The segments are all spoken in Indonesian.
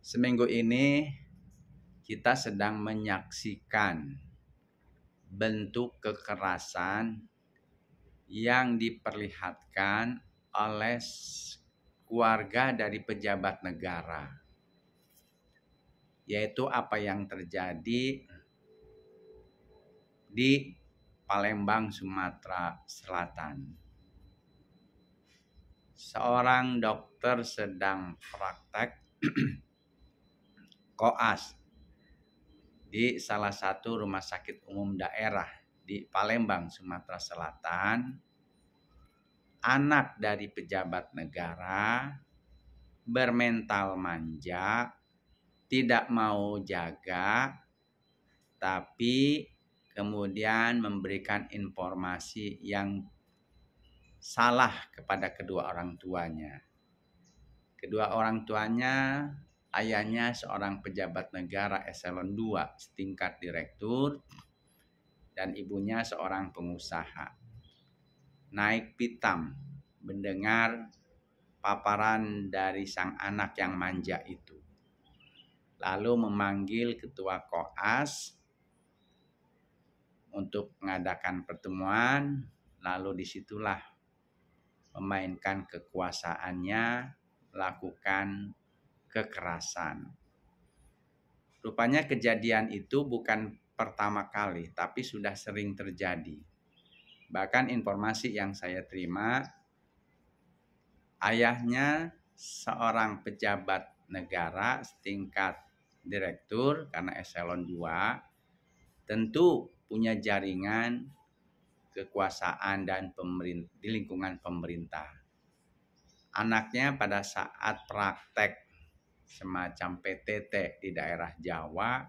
Seminggu ini kita sedang menyaksikan bentuk kekerasan yang diperlihatkan oleh keluarga dari pejabat negara, yaitu apa yang terjadi di Palembang, Sumatera Selatan. Seorang dokter sedang praktek koas di salah satu rumah sakit umum daerah di Palembang, Sumatera Selatan. Anak dari pejabat negara bermental manja, tidak mau jaga, tapi kemudian memberikan informasi yang salah kepada kedua orang tuanya. Kedua orang tuanya, ayahnya seorang pejabat negara eselon 2 setingkat direktur, dan ibunya seorang pengusaha. Naik pitam mendengar paparan dari sang anak yang manja itu. Lalu memanggil ketua koas untuk mengadakan pertemuan, lalu disitulah memainkan kekuasaannya, melakukan kekerasan. Rupanya kejadian itu bukan pertama kali, tapi sudah sering terjadi. Bahkan informasi yang saya terima, ayahnya seorang pejabat negara setingkat direktur karena eselon 2, tentu punya jaringan kekuasaan dan di lingkungan pemerintah. Anaknya pada saat praktek semacam PTT di daerah Jawa,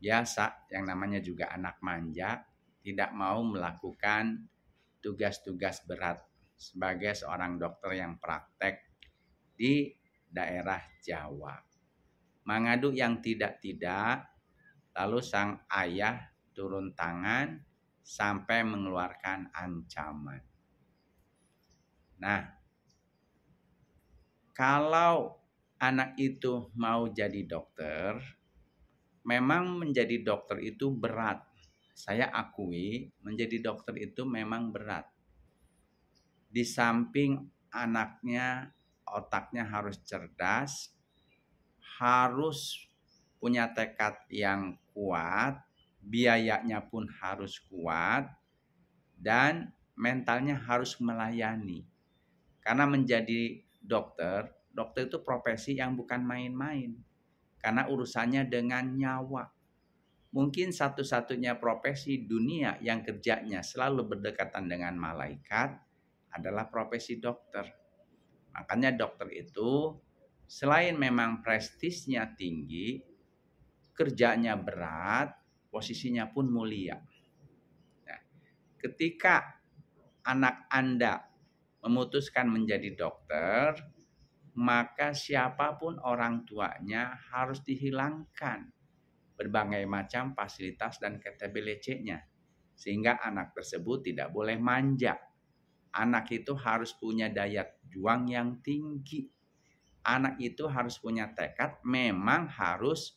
biasa yang namanya juga anak manja, tidak mau melakukan tugas-tugas berat sebagai seorang dokter yang praktek di daerah Jawa. Mengadu yang tidak-tidak, lalu sang ayah turun tangan sampai mengeluarkan ancaman. Nah, kalau anak itu mau jadi dokter, memang menjadi dokter itu berat. Saya akui menjadi dokter itu memang berat. Di samping anaknya otaknya harus cerdas, harus punya tekad yang kuat, biayanya pun harus kuat, dan mentalnya harus melayani. Karena menjadi dokter itu profesi yang bukan main-main. Karena urusannya dengan nyawa. Mungkin satu-satunya profesi dunia yang kerjanya selalu berdekatan dengan malaikat adalah profesi dokter. Makanya dokter itu selain memang prestisnya tinggi, kerjanya berat, posisinya pun mulia. Nah, ketika anak Anda memutuskan menjadi dokter, maka siapapun orang tuanya harus dihilangkan berbagai macam fasilitas dan KTP-nya, sehingga anak tersebut tidak boleh manja. Anak itu harus punya daya juang yang tinggi. Anak itu harus punya tekad, memang harus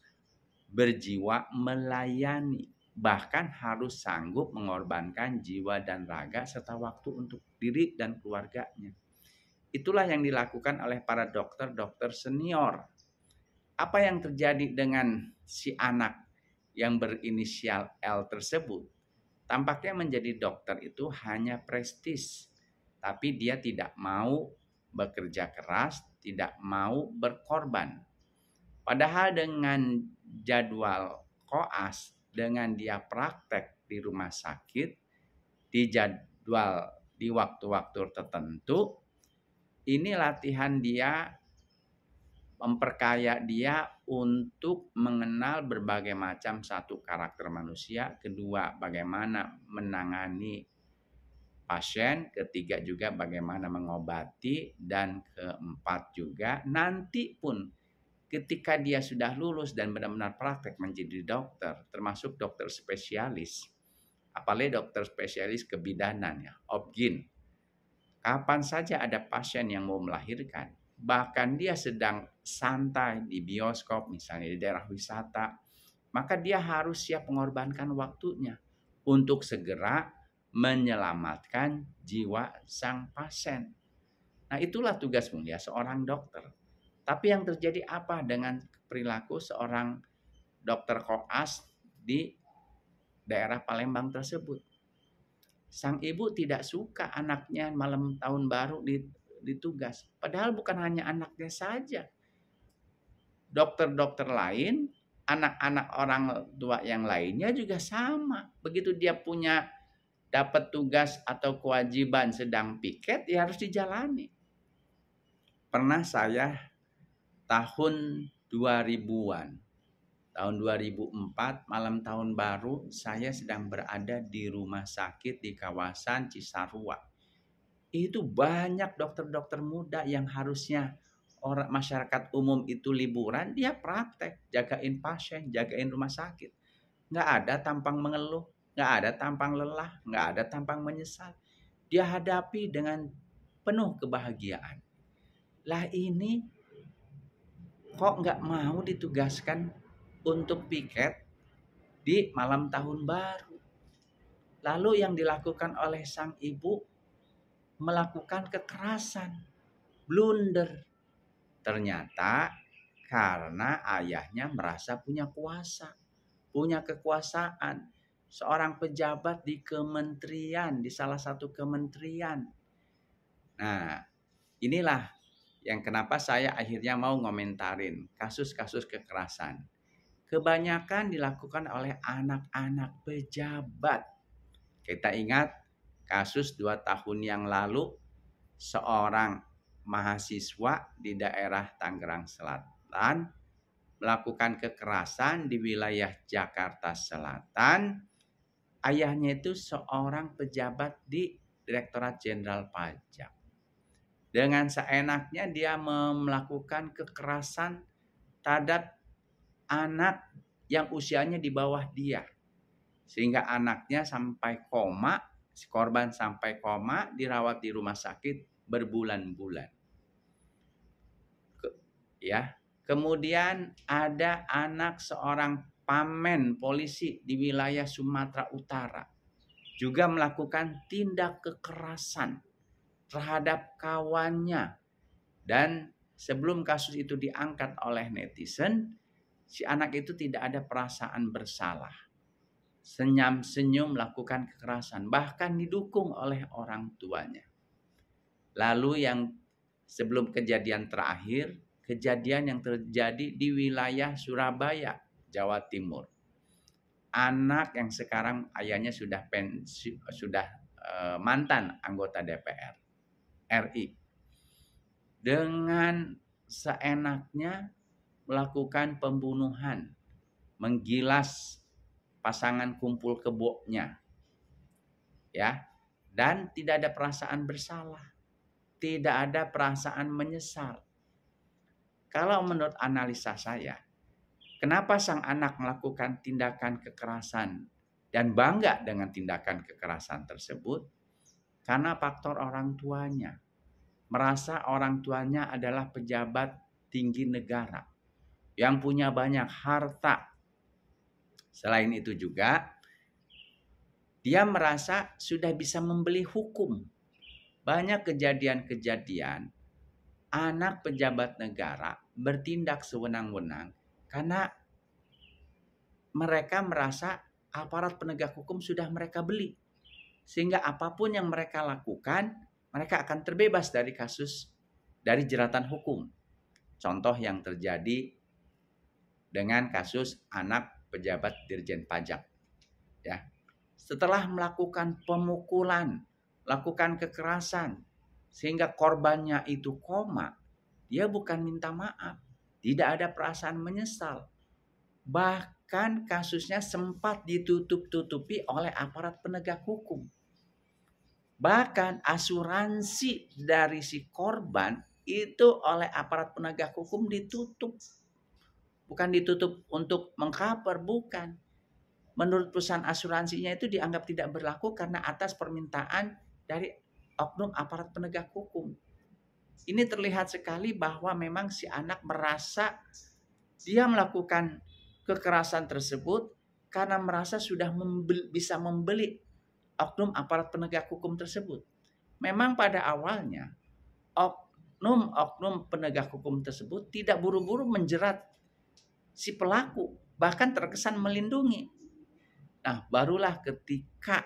berjiwa melayani. Bahkan harus sanggup mengorbankan jiwa dan raga serta waktu untuk diri dan keluarganya. Itulah yang dilakukan oleh para dokter-dokter senior. Apa yang terjadi dengan si anak yang berinisial L tersebut? Tampaknya menjadi dokter itu hanya prestis, tapi dia tidak mau bekerja keras, tidak mau berkorban. Padahal dengan jadwal koas, dengan dia praktek di rumah sakit, di jadwal di waktu-waktu tertentu, ini latihan dia, memperkaya dia untuk mengenal berbagai macam, satu, karakter manusia, kedua, bagaimana menangani pasien, ketiga juga bagaimana mengobati, dan keempat juga nanti pun ketika dia sudah lulus dan benar-benar praktek menjadi dokter, termasuk dokter spesialis, apalagi dokter spesialis kebidanan ya, obgyn. Kapan saja ada pasien yang mau melahirkan, bahkan dia sedang santai di bioskop, misalnya di daerah wisata, maka dia harus siap mengorbankan waktunya untuk segera menyelamatkan jiwa sang pasien. Nah, itulah tugas mulia seorang dokter. Tapi yang terjadi apa dengan perilaku seorang dokter koas di daerah Palembang tersebut? Sang ibu tidak suka anaknya malam tahun baru ditugas. Padahal bukan hanya anaknya saja. Dokter-dokter lain, anak-anak orang tua yang lainnya juga sama. Begitu dia punya dapat tugas atau kewajiban sedang piket, ya harus dijalani. Pernah saya tahun 2000-an, tahun 2004, malam tahun baru, saya sedang berada di rumah sakit di kawasan Cisarua. Itu banyak dokter-dokter muda yang harusnya orang masyarakat umum itu liburan, dia praktek, jagain pasien, jagain rumah sakit. Nggak ada tampang mengeluh, nggak ada tampang lelah, nggak ada tampang menyesal. Dia hadapi dengan penuh kebahagiaan. Lah ini kok nggak mau ditugaskan untuk piket di malam tahun baru. Lalu yang dilakukan oleh sang ibu melakukan kekerasan, blunder. Ternyata karena ayahnya merasa punya kuasa, punya kekuasaan. Seorang pejabat di kementerian, di salah satu kementerian. Nah, inilah yang kenapa saya akhirnya mau ngomentarin kasus-kasus kekerasan. Kebanyakan dilakukan oleh anak-anak pejabat. Kita ingat kasus 2 tahun yang lalu, seorang mahasiswa di daerah Tangerang Selatan melakukan kekerasan di wilayah Jakarta Selatan. Ayahnya itu seorang pejabat di Direktorat Jenderal Pajak. Dengan seenaknya dia melakukan kekerasan terhadap anak yang usianya di bawah dia. Sehingga anaknya sampai koma, si korban sampai koma, dirawat di rumah sakit berbulan-bulan. Ya. Kemudian ada anak seorang pamen polisi di wilayah Sumatera Utara juga melakukan tindak kekerasan terhadap kawannya. Dan sebelum kasus itu diangkat oleh netizen, si anak itu tidak ada perasaan bersalah. Senyum-senyum melakukan kekerasan, bahkan didukung oleh orang tuanya. Lalu yang sebelum kejadian terakhir, kejadian yang terjadi di wilayah Surabaya, Jawa Timur. Anak yang sekarang ayahnya sudah mantan anggota DPR RI. Dengan seenaknya melakukan pembunuhan, menggilas pasangan kumpul keboknya, ya, dan tidak ada perasaan bersalah, tidak ada perasaan menyesal. Kalau menurut analisa saya, kenapa sang anak melakukan tindakan kekerasan dan bangga dengan tindakan kekerasan tersebut? Karena faktor orang tuanya, merasa orang tuanya adalah pejabat tinggi negara yang punya banyak harta. Selain itu juga, dia merasa sudah bisa membeli hukum. Banyak kejadian-kejadian anak pejabat negara bertindak sewenang-wenang karena mereka merasa aparat penegak hukum sudah mereka beli. Sehingga apapun yang mereka lakukan, mereka akan terbebas dari kasus, dari jeratan hukum. Contoh yang terjadi dengan kasus anak pejabat Dirjen Pajak. Ya. Setelah melakukan pemukulan, lakukan kekerasan, sehingga korbannya itu koma, dia bukan minta maaf, tidak ada perasaan menyesal. Bahkan kasusnya sempat ditutup-tutupi oleh aparat penegak hukum. Bahkan asuransi dari si korban itu oleh aparat penegak hukum ditutup. Bukan ditutup untuk mengcover, bukan. Menurut perusahaan asuransinya itu dianggap tidak berlaku karena atas permintaan dari oknum aparat penegak hukum. ini terlihat sekali bahwa memang si anak merasa dia melakukan kekerasan tersebut karena merasa sudah bisa membeli oknum aparat penegak hukum tersebut. Memang pada awalnya oknum penegak hukum tersebut tidak buru-buru menjerat si pelaku, bahkan terkesan melindungi. Nah, barulah ketika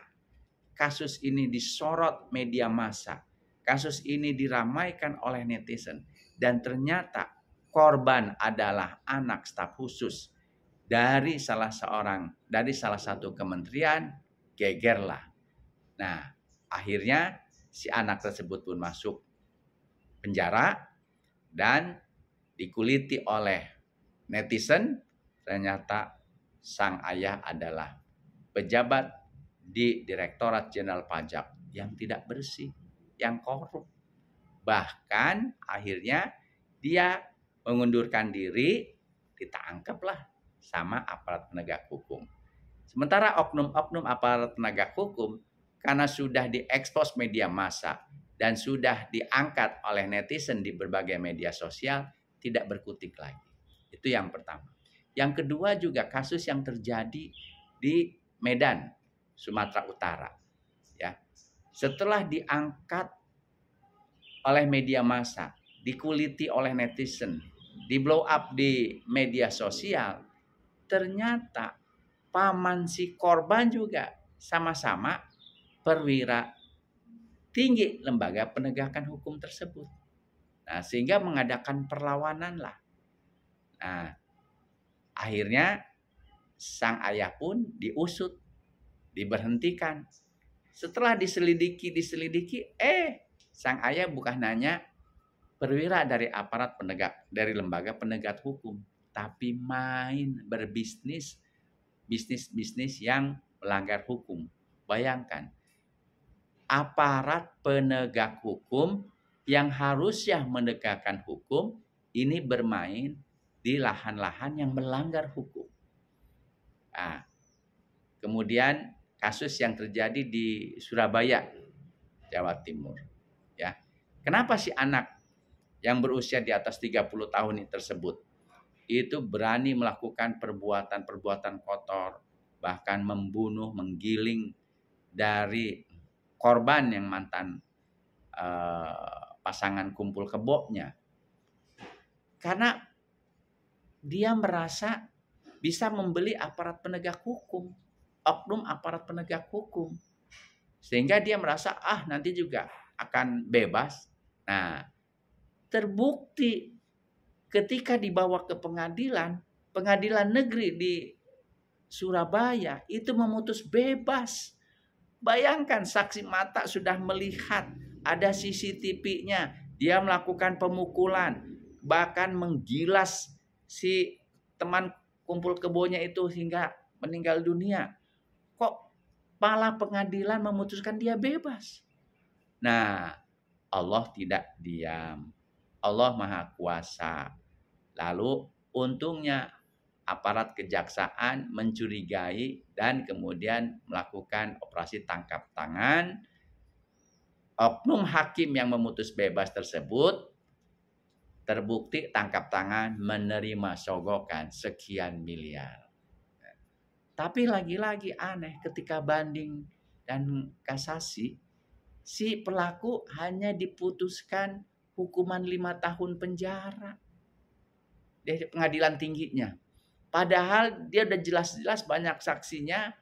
kasus ini disorot media massa, kasus ini diramaikan oleh netizen, dan ternyata korban adalah anak staf khusus dari salah satu kementerian, gegerlah. Nah, akhirnya si anak tersebut pun masuk penjara dan dikuliti oleh netizen. Ternyata sang ayah adalah pejabat di Direktorat Jenderal Pajak yang tidak bersih, yang korup. Bahkan akhirnya dia mengundurkan diri, ditangkaplah sama aparat penegak hukum. Sementara oknum-oknum aparat penegak hukum karena sudah diekspos media massa dan sudah diangkat oleh netizen di berbagai media sosial, tidak berkutik lagi. Itu yang pertama. Yang kedua juga kasus yang terjadi di Medan, Sumatera Utara. Ya. Setelah diangkat oleh media massa, dikuliti oleh netizen, di blow up di media sosial, ternyata paman si korban juga sama-sama perwira tinggi lembaga penegakan hukum tersebut. Nah, sehingga mengadakan perlawanan lah. Nah, akhirnya sang ayah pun diusut, diberhentikan. Setelah diselidiki, sang ayah bukan hanya perwira dari aparat penegak, dari lembaga penegak hukum, tapi main berbisnis, bisnis yang melanggar hukum. Bayangkan, aparat penegak hukum yang harusnya menegakkan hukum ini bermain di lahan-lahan yang melanggar hukum. Nah, kemudian kasus yang terjadi di Surabaya, Jawa Timur. Ya, kenapa si anak yang berusia di atas 30 tahun ini tersebut itu berani melakukan perbuatan-perbuatan kotor, bahkan membunuh, menggiling dari korban yang mantan pasangan kumpul keboknya. Karena dia merasa bisa membeli aparat penegak hukum, oknum aparat penegak hukum. Sehingga dia merasa, nanti juga akan bebas. Nah, terbukti ketika dibawa ke pengadilan negeri di Surabaya itu memutus bebas. Bayangkan, saksi mata sudah melihat, ada CCTV-nya, dia melakukan pemukulan, bahkan menggilas si teman kumpul kebonya itu hingga meninggal dunia. Kok malah pengadilan memutuskan dia bebas? Nah, Allah tidak diam. Allah Maha Kuasa. Lalu untungnya aparat kejaksaan mencurigai dan kemudian melakukan operasi tangkap tangan. Oknum hakim yang memutus bebas tersebut terbukti tangkap tangan menerima sogokan sekian miliar. Tapi lagi-lagi aneh, ketika banding dan kasasi, si pelaku hanya diputuskan hukuman 5 tahun penjara dari pengadilan tingginya. Padahal dia udah jelas-jelas banyak saksinya,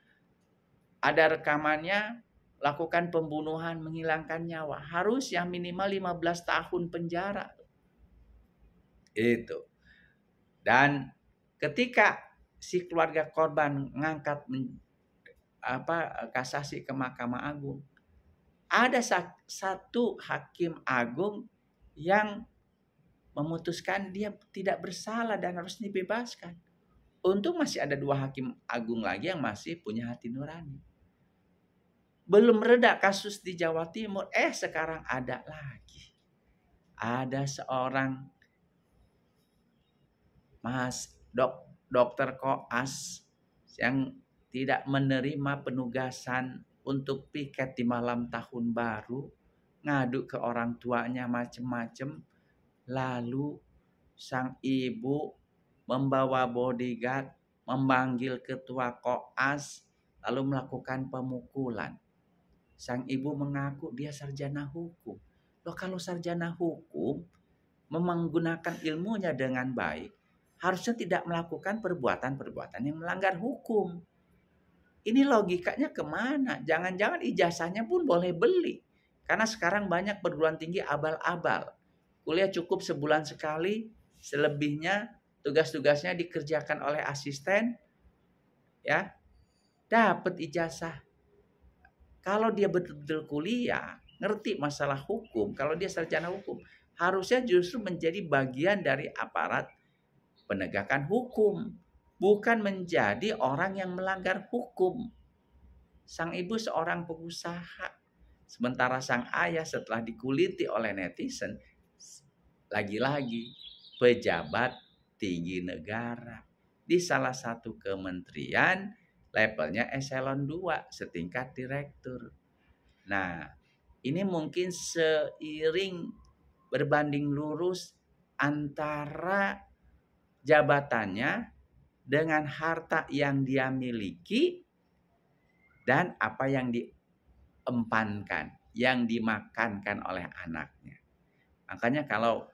ada rekamannya, lakukan pembunuhan, menghilangkan nyawa. Harus yang minimal 15 tahun penjara. Itu. Dan ketika si keluarga korban mengangkat kasasi ke Mahkamah Agung, ada satu hakim agung yang memutuskan dia tidak bersalah dan harus dibebaskan. Untung masih ada 2 hakim agung lagi yang masih punya hati nurani. Belum reda kasus di Jawa Timur, sekarang ada lagi. Ada seorang dokter koas yang tidak menerima penugasan untuk piket di malam tahun baru, ngadu ke orang tuanya macem-macem, lalu sang ibu membawa bodyguard, memanggil ketua koas, lalu melakukan pemukulan. Sang ibu mengaku dia sarjana hukum. Loh, kalau sarjana hukum menggunakan ilmunya dengan baik, harusnya tidak melakukan perbuatan-perbuatan yang melanggar hukum. Ini logikanya kemana? Jangan-jangan ijazahnya pun boleh beli. Karena sekarang banyak perguruan tinggi abal-abal. Kuliah cukup sebulan sekali, selebihnya tugas-tugasnya dikerjakan oleh asisten, ya, dapat ijazah. Kalau dia betul-betul kuliah, ngerti masalah hukum, kalau dia sarjana hukum, harusnya justru menjadi bagian dari aparat penegakan hukum, bukan menjadi orang yang melanggar hukum. Sang ibu seorang pengusaha, sementara sang ayah setelah dikuliti oleh netizen, lagi-lagi pejabat tinggi negara di salah satu kementerian, levelnya eselon 2, setingkat direktur. Nah, ini mungkin seiring berbanding lurus antara jabatannya dengan harta yang dia miliki dan apa yang diempankan, yang dimakankan oleh anaknya. Makanya kalau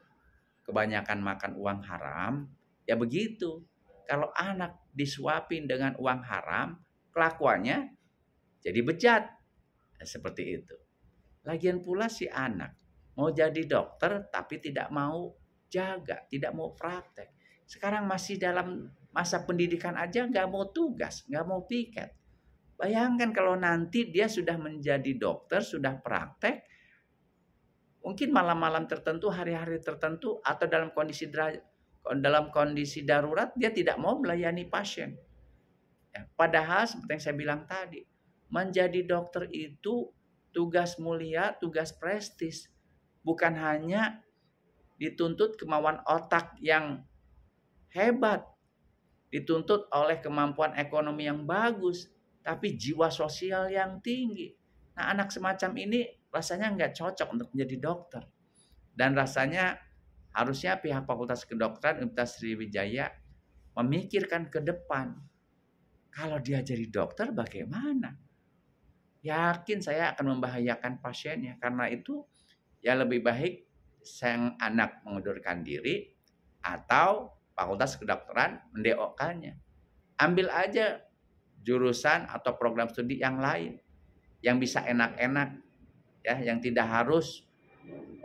kebanyakan makan uang haram, ya begitu. Kalau anak disuapin dengan uang haram, kelakuannya jadi bejat. Seperti itu. Lagian pula si anak mau jadi dokter tapi tidak mau jaga, tidak mau praktek. Sekarang masih dalam masa pendidikan aja nggak mau tugas, nggak mau piket. Bayangkan kalau nanti dia sudah menjadi dokter, sudah praktek, mungkin malam-malam tertentu, hari-hari tertentu, atau dalam kondisi darurat dia tidak mau melayani pasien. Ya, padahal seperti yang saya bilang tadi, menjadi dokter itu tugas mulia, tugas prestis. Bukan hanya dituntut kemauan otak yang hebat, dituntut oleh kemampuan ekonomi yang bagus, tapi jiwa sosial yang tinggi. Nah, anak semacam ini rasanya nggak cocok untuk menjadi dokter. Dan rasanya harusnya pihak Fakultas Kedokteran Universitas Sriwijaya memikirkan ke depan. Kalau dia jadi dokter bagaimana? Yakin saya akan membahayakan pasiennya. Karena itu ya lebih baik sang anak mengundurkan diri atau Fakultas Kedokteran mendeokannya. Ambil aja jurusan atau program studi yang lain yang bisa enak-enak, ya, yang tidak harus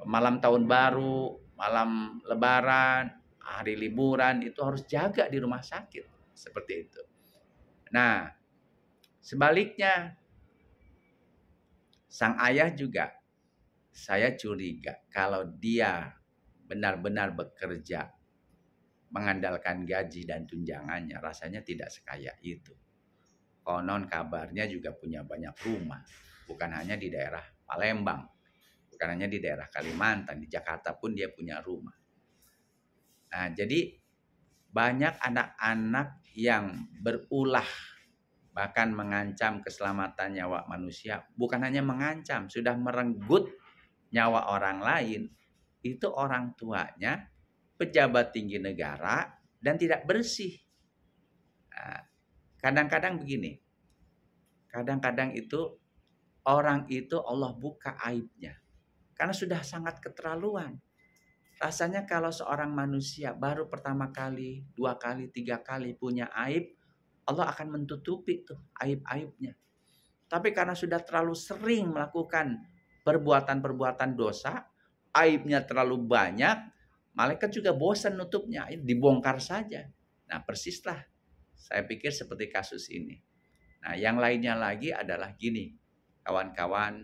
malam tahun baru, malam lebaran, hari liburan itu harus jaga di rumah sakit seperti itu. Nah, sebaliknya sang ayah juga saya curiga kalau dia benar-benar bekerja mengandalkan gaji dan tunjangannya, rasanya tidak sekaya itu. Konon kabarnya juga punya banyak rumah, bukan hanya di daerah Palembang, bukan hanya di daerah Kalimantan, di Jakarta pun dia punya rumah. Nah, jadi banyak anak-anak yang berulah, bahkan mengancam keselamatan nyawa manusia. Bukan hanya mengancam, sudah merenggut nyawa orang lain. Itu orang tuanya pejabat tinggi negara dan tidak bersih. Nah, kadang-kadang begini, kadang-kadang itu orang itu Allah buka aibnya karena sudah sangat keterlaluan. Rasanya kalau seorang manusia baru pertama kali, 2 kali, 3 kali punya aib, Allah akan menutupi tuh aib-aibnya. Tapi karena sudah terlalu sering melakukan perbuatan-perbuatan dosa, aibnya terlalu banyak, malaikat juga bosan nutupnya, dibongkar saja. Nah, persislah saya pikir seperti kasus ini. Nah, yang lainnya lagi adalah gini, kawan-kawan,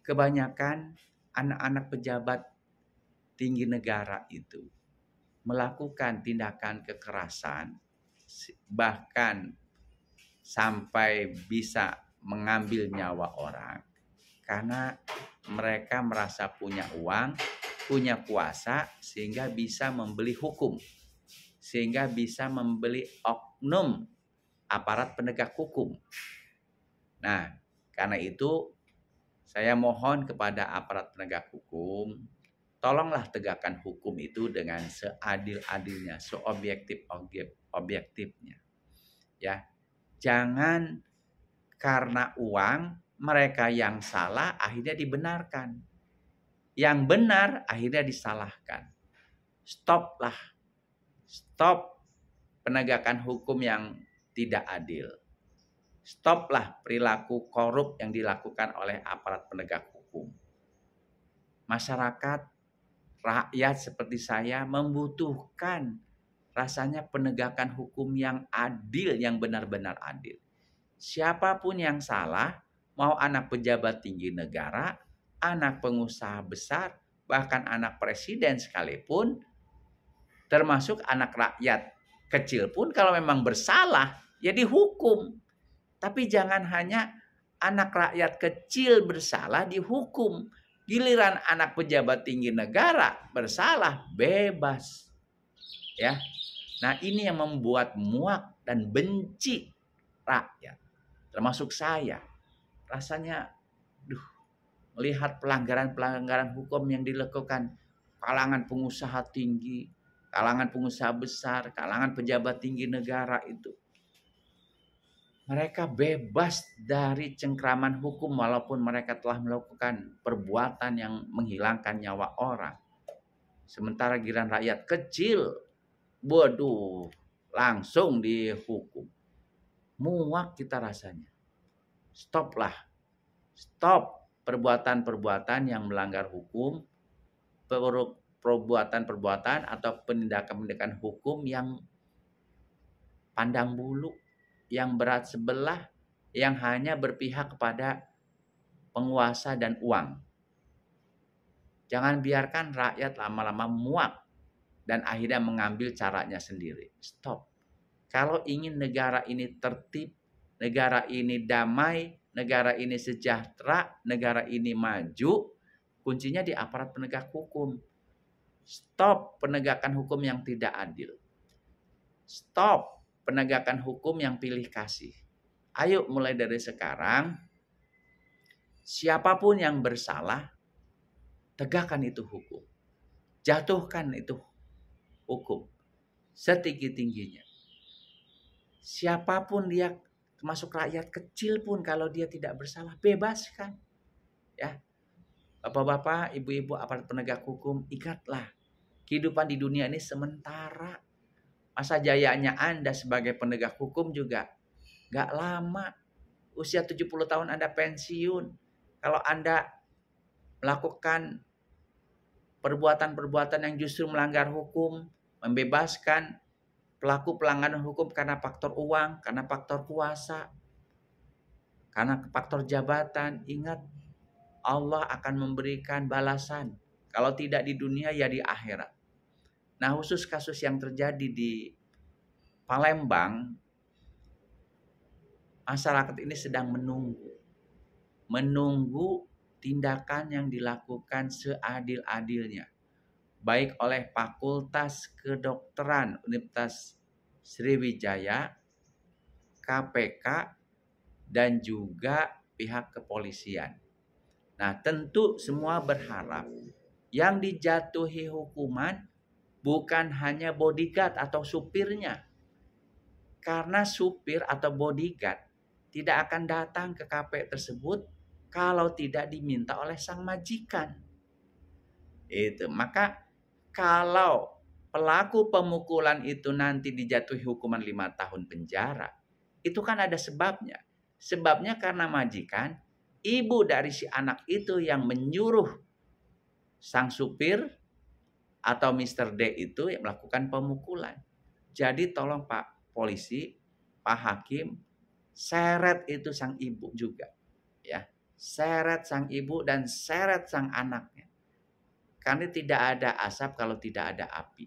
kebanyakan anak-anak pejabat tinggi negara itu melakukan tindakan kekerasan, bahkan sampai bisa mengambil nyawa orang, karena mereka merasa punya uang, punya kuasa, sehingga bisa membeli hukum, sehingga bisa membeli oknum aparat penegak hukum. Nah, karena itu Saya mohon kepada aparat penegak hukum, tolonglah tegakkan hukum itu dengan seadil-adilnya, seobjektif-objektifnya. Ya, jangan karena uang mereka yang salah akhirnya dibenarkan, yang benar akhirnya disalahkan. Stoplah, stop penegakan hukum yang tidak adil. Stoplah perilaku korup yang dilakukan oleh aparat penegak hukum. Masyarakat, rakyat seperti saya membutuhkan rasanya penegakan hukum yang adil, yang benar-benar adil. Siapapun yang salah, mau anak pejabat tinggi negara, anak pengusaha besar, bahkan anak presiden sekalipun, termasuk anak rakyat kecil pun kalau memang bersalah, ya dihukum. Tapi jangan hanya anak rakyat kecil bersalah dihukum. Giliran anak pejabat tinggi negara bersalah, bebas. Ya. Nah, ini yang membuat muak dan benci rakyat. Termasuk saya. Rasanya melihat pelanggaran-pelanggaran hukum yang dilakukan kalangan pengusaha tinggi, kalangan pengusaha besar, kalangan pejabat tinggi negara itu. Mereka bebas dari cengkraman hukum walaupun mereka telah melakukan perbuatan yang menghilangkan nyawa orang. Sementara giliran rakyat kecil, waduh, langsung dihukum. Muak kita rasanya. Stoplah. Stop perbuatan-perbuatan yang melanggar hukum, perbuatan-perbuatan atau penindakan-penindakan hukum yang pandang bulu, yang berat sebelah, yang hanya berpihak kepada penguasa dan uang. Jangan biarkan rakyat lama-lama muak dan akhirnya mengambil caranya sendiri. Stop. Kalau ingin negara ini tertib, negara ini damai, negara ini sejahtera, negara ini maju, kuncinya di aparat penegak hukum. Stop penegakan hukum yang tidak adil. Stop penegakan hukum yang pilih kasih. Ayo mulai dari sekarang, siapapun yang bersalah, tegakkan itu hukum. Jatuhkan itu hukum setinggi-tingginya. Siapapun dia, termasuk rakyat kecil pun kalau dia tidak bersalah, bebaskan. Ya, bapak-bapak, ibu-ibu aparat penegak hukum, ingatlah, kehidupan di dunia ini sementara. Masa jayanya Anda sebagai penegak hukum juga gak lama. Usia 70 tahun Anda pensiun. Kalau Anda melakukan perbuatan-perbuatan yang justru melanggar hukum, membebaskan pelaku pelanggaran hukum karena faktor uang, karena faktor kuasa, karena faktor jabatan, ingat Allah akan memberikan balasan. Kalau tidak di dunia ya di akhirat. Nah, khusus kasus yang terjadi di Palembang, masyarakat ini sedang menunggu tindakan yang dilakukan seadil-adilnya, baik oleh Fakultas Kedokteran Universitas Sriwijaya, KPK, dan juga pihak kepolisian. Nah, tentu semua berharap yang dijatuhi hukuman bukan hanya bodyguard atau supirnya. Karena supir atau bodyguard tidak akan datang ke KP tersebut kalau tidak diminta oleh sang majikan. Itu. Maka kalau pelaku pemukulan itu nanti dijatuhi hukuman 5 tahun penjara, itu kan ada sebabnya. Sebabnya karena majikan, ibu dari si anak itu yang menyuruh sang supir atau Mr. D itu yang melakukan pemukulan. Jadi tolong Pak Polisi, Pak Hakim, seret itu sang ibu juga. Ya, seret sang ibu dan seret sang anaknya. Karena tidak ada asap kalau tidak ada api.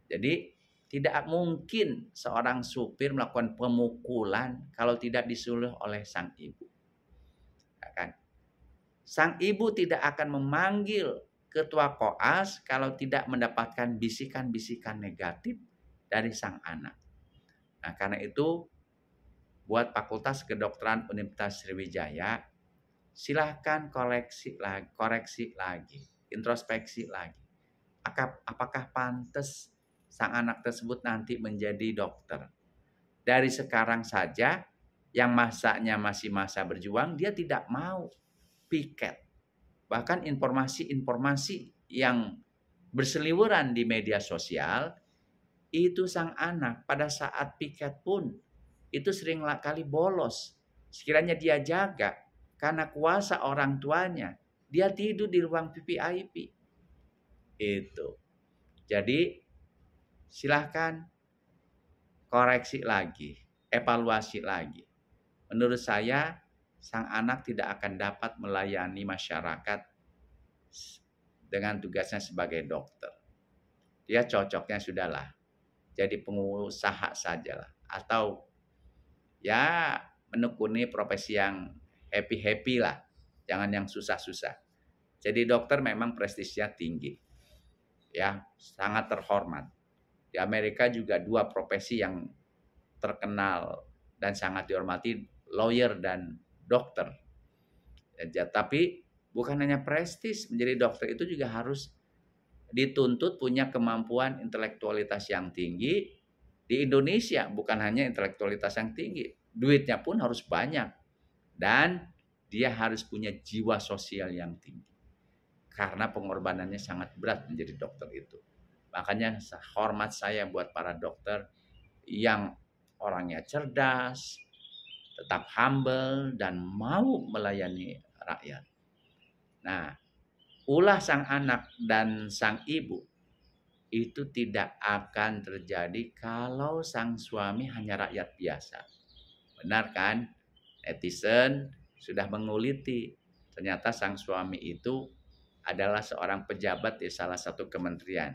Jadi tidak mungkin seorang supir melakukan pemukulan kalau tidak disuruh oleh sang ibu. Ya kan? Sang ibu tidak akan memanggil ketua koas kalau tidak mendapatkan bisikan-bisikan negatif dari sang anak. Nah, karena itu buat Fakultas Kedokteran Universitas Sriwijaya, silahkan koreksi lagi, introspeksi lagi. Apakah pantas sang anak tersebut nanti menjadi dokter? Dari sekarang saja, yang masanya masih masa berjuang, dia tidak mau piket. Bahkan informasi-informasi yang berseliweran di media sosial, itu sang anak pada saat piket pun, itu sering kali bolos. Sekiranya dia jaga, karena kuasa orang tuanya, dia tidur di ruang VVIP. Itu. Jadi silahkan koreksi lagi, evaluasi lagi. Menurut saya, sang anak tidak akan dapat melayani masyarakat dengan tugasnya sebagai dokter. Dia cocoknya sudahlah, jadi pengusaha sajalah. Atau ya menekuni profesi yang happy-happy lah. Jangan yang susah-susah. Jadi dokter memang prestisnya tinggi. Ya, sangat terhormat. Di Amerika juga 2 profesi yang terkenal dan sangat dihormati, lawyer dan dokter. Ya, tapi bukan hanya prestis menjadi dokter, itu juga harus dituntut punya kemampuan intelektualitas yang tinggi. Di Indonesia bukan hanya intelektualitas yang tinggi, duitnya pun harus banyak. Dan dia harus punya jiwa sosial yang tinggi. Karena pengorbanannya sangat berat menjadi dokter itu. Makanya hormat saya buat para dokter yang orangnya cerdas, tetap humble, dan mau melayani rakyat. Nah, ulah sang anak dan sang ibu itu tidak akan terjadi kalau sang suami hanya rakyat biasa. Benar kan? Netizen sudah menguliti. Ternyata sang suami itu adalah seorang pejabat di salah satu kementerian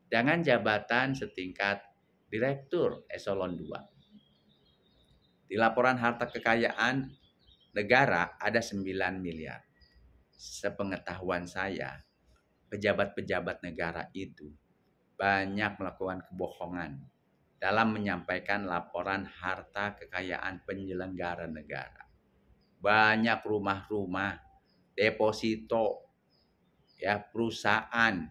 dengan jabatan setingkat direktur eselon 2. Di laporan harta kekayaan negara ada 9 miliar. Sepengetahuan saya, pejabat-pejabat negara itu banyak melakukan kebohongan dalam menyampaikan laporan harta kekayaan penyelenggara negara. Banyak rumah-rumah, deposito, ya, perusahaan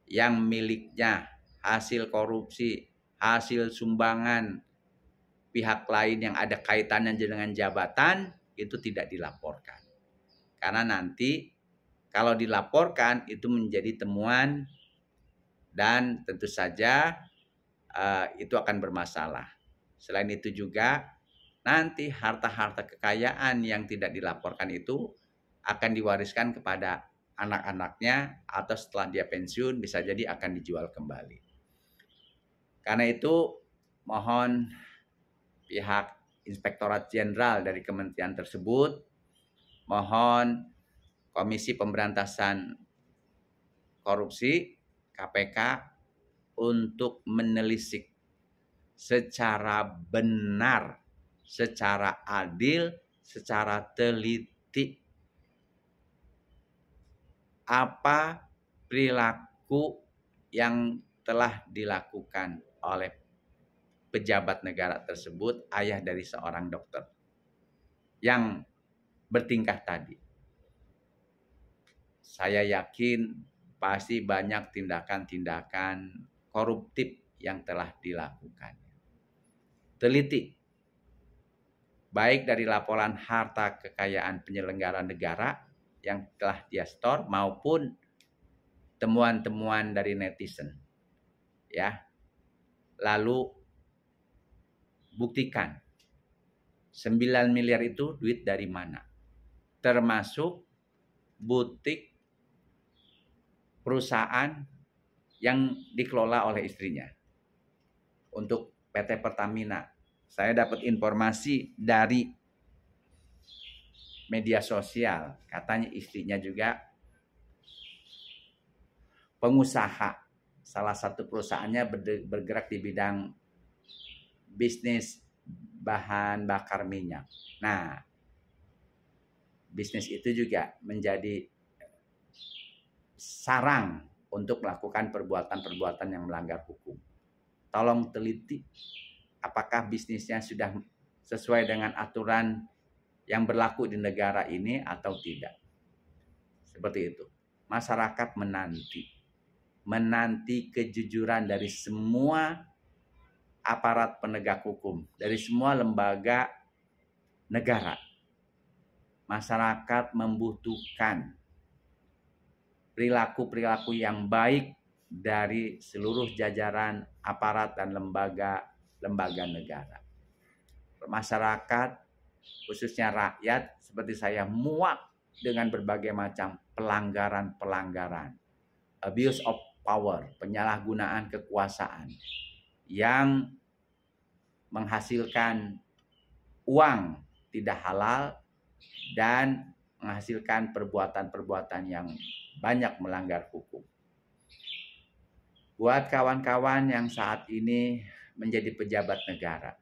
yang miliknya hasil korupsi, hasil sumbangan pihak lain yang ada kaitannya dengan jabatan, itu tidak dilaporkan. Karena nanti kalau dilaporkan itu menjadi temuan dan tentu saja itu akan bermasalah. Selain itu juga nanti harta-harta kekayaan yang tidak dilaporkan itu akan diwariskan kepada anak-anaknya atau setelah dia pensiun bisa jadi akan dijual kembali. Karena itu mohon pihak Inspektorat Jenderal dari kementerian tersebut, mohon Komisi Pemberantasan Korupsi KPK untuk menelisik secara benar, secara adil, secara teliti apa perilaku yang telah dilakukan oleh pejabat negara tersebut, ayah dari seorang dokter yang bertingkah tadi. Saya yakin pasti banyak tindakan-tindakan koruptif yang telah dilakukan. Teliti, baik dari laporan harta kekayaan penyelenggara negara yang telah dia store maupun temuan-temuan dari netizen. Ya. Lalu buktikan 9 miliar itu duit dari mana? Termasuk butik perusahaan yang dikelola oleh istrinya. Untuk PT Pertamina, saya dapat informasi dari media sosial, katanya istrinya juga pengusaha. Salah satu perusahaannya bergerak di bidang bisnis bahan bakar minyak. Nah, bisnis itu juga menjadi sarang untuk melakukan perbuatan-perbuatan yang melanggar hukum. Tolong teliti apakah bisnisnya sudah sesuai dengan aturan yang berlaku di negara ini atau tidak. Seperti itu. Masyarakat menanti kejujuran dari semua aparat penegak hukum, dari semua lembaga negara. Masyarakat membutuhkan perilaku-perilaku yang baik dari seluruh jajaran aparat dan lembaga negara. Masyarakat, khususnya rakyat seperti saya, muak dengan berbagai macam pelanggaran-pelanggaran, abuse of power, penyalahgunaan kekuasaan yang menghasilkan uang tidak halal dan menghasilkan perbuatan-perbuatan yang banyak melanggar hukum. Buat kawan-kawan yang saat ini menjadi pejabat negara,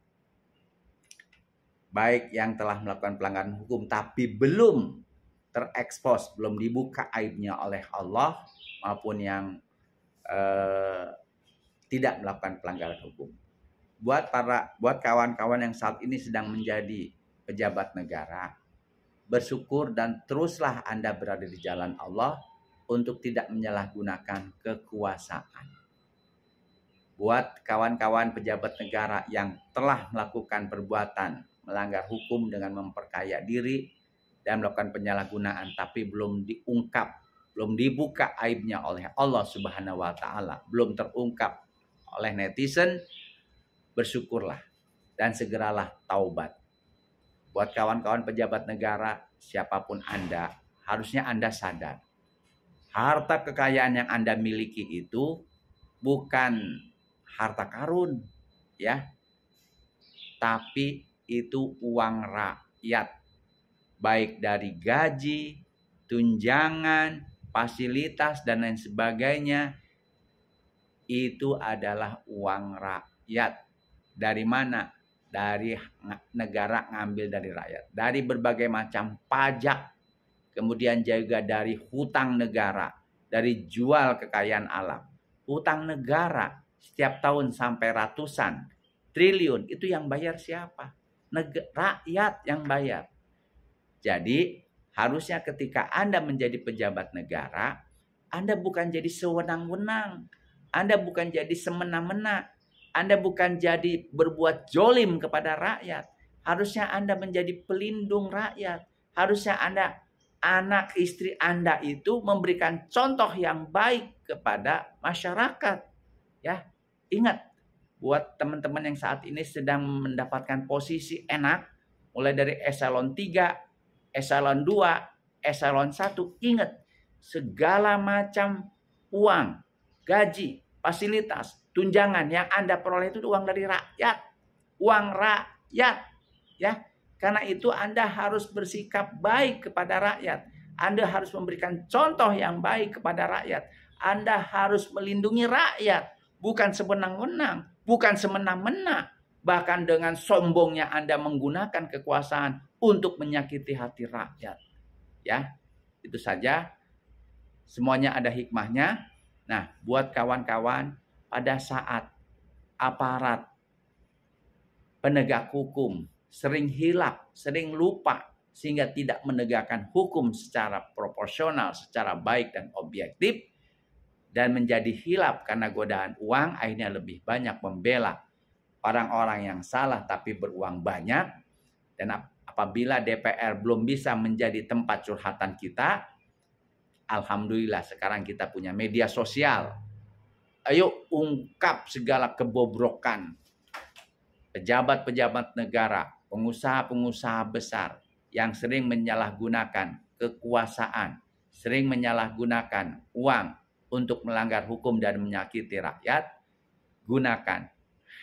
baik yang telah melakukan pelanggaran hukum tapi belum terekspos, belum dibuka aibnya oleh Allah, maupun yang tidak melakukan pelanggaran hukum. Buat kawan-kawan yang saat ini sedang menjadi pejabat negara, bersyukur dan teruslah Anda berada di jalan Allah untuk tidak menyalahgunakan kekuasaan. Buat kawan-kawan pejabat negara yang telah melakukan perbuatan melanggar hukum dengan memperkaya diri dan melakukan penyalahgunaan tapi belum diungkap, belum dibuka aibnya oleh Allah Subhanahu wa taala, belum terungkap oleh netizen, bersyukurlah dan segeralah taubat. Buat kawan-kawan pejabat negara, siapapun Anda, harusnya Anda sadar, harta kekayaan yang Anda miliki itu bukan harta karun, ya, tapi itu uang rakyat, baik dari gaji, tunjangan, fasilitas dan lain sebagainya. Itu adalah uang rakyat. Dari mana? Dari negara ngambil dari rakyat, dari berbagai macam pajak, kemudian juga dari hutang negara, dari jual kekayaan alam. Hutang negara setiap tahun sampai ratusan triliun, itu yang bayar siapa? Rakyat yang bayar. Jadi harusnya ketika Anda menjadi pejabat negara, Anda bukan jadi sewenang-wenang, Anda bukan jadi semena-mena, Anda bukan jadi berbuat zolim kepada rakyat. Harusnya Anda menjadi pelindung rakyat. Harusnya Anda, anak istri Anda itu memberikan contoh yang baik kepada masyarakat. Ya, ingat, buat teman-teman yang saat ini sedang mendapatkan posisi enak, mulai dari eselon 3, eselon 2, eselon 1, ingat, segala macam uang, gaji, fasilitas, tunjangan yang Anda peroleh itu uang dari rakyat. Uang rakyat. Ya, karena itu Anda harus bersikap baik kepada rakyat. Anda harus memberikan contoh yang baik kepada rakyat. Anda harus melindungi rakyat. Bukan sewenang-wenang, bukan semena-mena. Bahkan dengan sombongnya Anda menggunakan kekuasaan untuk menyakiti hati rakyat. Ya, itu saja. Semuanya ada hikmahnya. Nah, buat kawan-kawan, pada saat aparat penegak hukum sering hilap, sering lupa, sehingga tidak menegakkan hukum secara proporsional, secara baik dan objektif, dan menjadi hilap karena godaan uang, akhirnya lebih banyak membela orang-orang yang salah tapi beruang banyak. Dan apabila DPR belum bisa menjadi tempat curhatan kita, alhamdulillah sekarang kita punya media sosial. Ayo ungkap segala kebobrokan pejabat-pejabat negara, pengusaha-pengusaha besar yang sering menyalahgunakan kekuasaan, sering menyalahgunakan uang untuk melanggar hukum dan menyakiti rakyat. Gunakan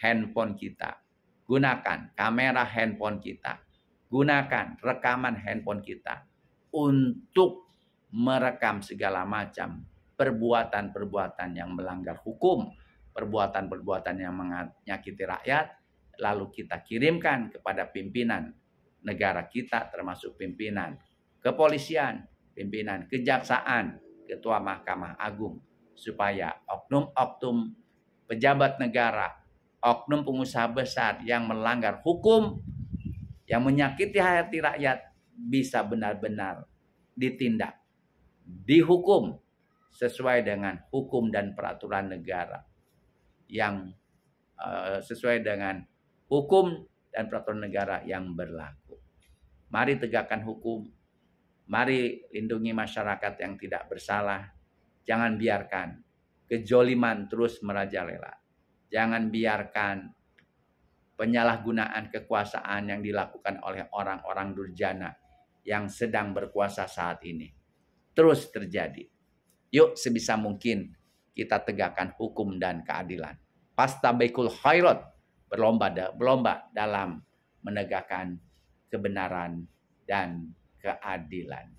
handphone kita, gunakan kamera handphone kita, gunakan rekaman handphone kita untuk merekam segala macam perbuatan-perbuatan yang melanggar hukum, perbuatan-perbuatan yang menyakiti rakyat, lalu kita kirimkan kepada pimpinan negara kita, termasuk pimpinan kepolisian, pimpinan kejaksaan, ketua Mahkamah Agung, supaya oknum-oknum pejabat negara, oknum pengusaha besar yang melanggar hukum, yang menyakiti hati rakyat, bisa benar-benar ditindak, dihukum sesuai dengan hukum dan peraturan negara yang sesuai dengan hukum dan peraturan negara yang berlaku. Mari tegakkan hukum, mari lindungi masyarakat yang tidak bersalah. Jangan biarkan kejoliman terus merajalela. Jangan biarkan penyalahgunaan kekuasaan yang dilakukan oleh orang-orang durjana yang sedang berkuasa saat ini terus terjadi. Yuk sebisa mungkin kita tegakkan hukum dan keadilan. Fastabiqul khairat, berlomba dalam menegakkan kebenaran dan keadilan.